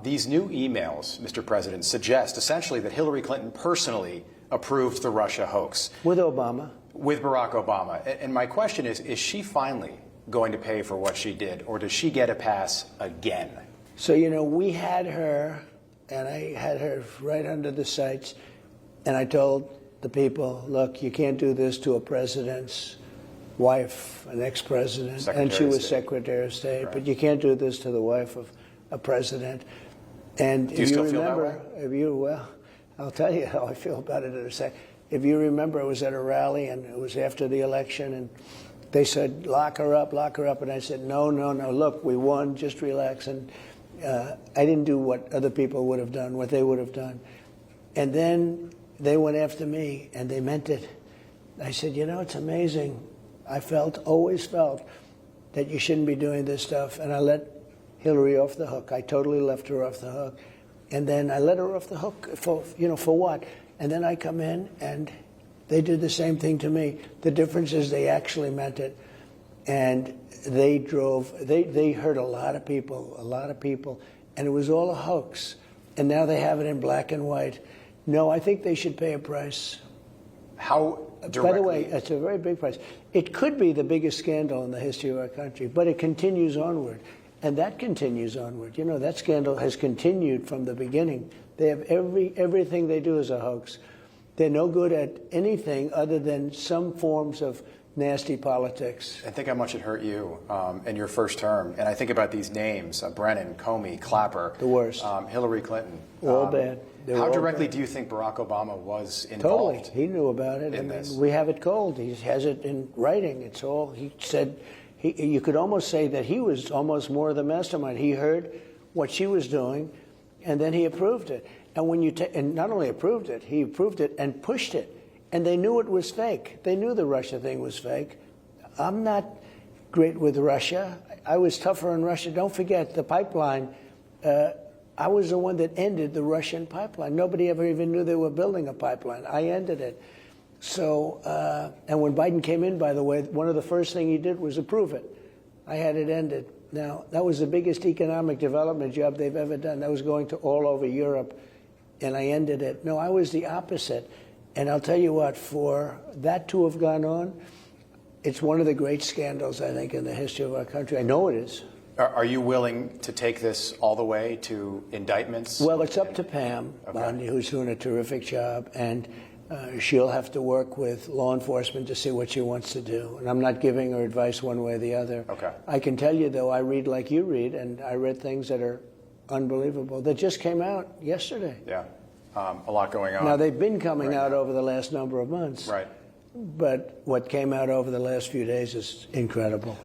These new emails, Mr. President, suggest essentially that Hillary Clinton personally approved the Russia hoax. With Obama. With Barack Obama. And my question is she finally going to pay for what she did, or does she get a pass again? So, you know, we had her, and I had her right under the sights, and I told the people, look, you can't do this to a president's wife, an ex-president, and she was Secretary of State, right. But you can't do this to the wife of a president. And do you still feel that way? Well, I'll tell you how I feel about it in a second. If you remember, I was at a rally, and it was after the election, and they said, lock her up, and I said, no, look, we won, just relax. And I didn't do what other people would have done, what they would have done. And then they went after me, and they meant it. I said, you know, it's amazing. I always felt that you shouldn't be doing this stuff, and I let Hillary off the hook. I totally left her off the hook. And then I let her off the hook for what? And then I come in, and they did the same thing to me. The difference is they actually meant it. And they hurt a lot of people, and it was all a hoax. And now they have it in black and white. No, I think they should pay a price. How directly? By the way, it's a very big price. It could be the biggest scandal in the history of our country, but it continues onward. And that continues onward. You know, that scandal has continued from the beginning. They have everything they do is a hoax. They're no good at anything other than some forms of nasty politics. I think how much it hurt you in your first term. And I think about these names, Brennan, Comey, Clapper. The worst. Hillary Clinton. All bad. How directly do you think Barack Obama was involved? Totally. He knew about it. We have it cold. He has it in writing. It's all, he said, you could almost say that he was almost more of the mastermind. He heard what she was doing, and then he approved it. And when and not only approved it, he approved it and pushed it. And they knew it was fake. They knew the Russia thing was fake. I'm not great with Russia. I was tougher on Russia. Don't forget the pipeline. I was the one that ended the Russian pipeline. Nobody ever even knew they were building a pipeline. I ended it. So, and when Biden came in, by the way, one of the first things he did was approve it. I had it ended. Now, that was the biggest economic development job they've ever done. That was going to all over Europe, and I ended it. No, I was the opposite. And I'll tell you what, for that to have gone on, it's one of the great scandals, I think, in the history of our country. I know it is. Are you willing to take this all the way to indictments? Well, it's up to Pam Bondi, who's doing a terrific job, and she'll have to work with law enforcement to see what she wants to do. And I'm not giving her advice one way or the other. Okay. I can tell you, though, I read like you read, and I read things that are unbelievable that just came out yesterday. Yeah. A lot going on. Now, they've been coming out over the last number of months. Right. But what came out over the last few days is incredible.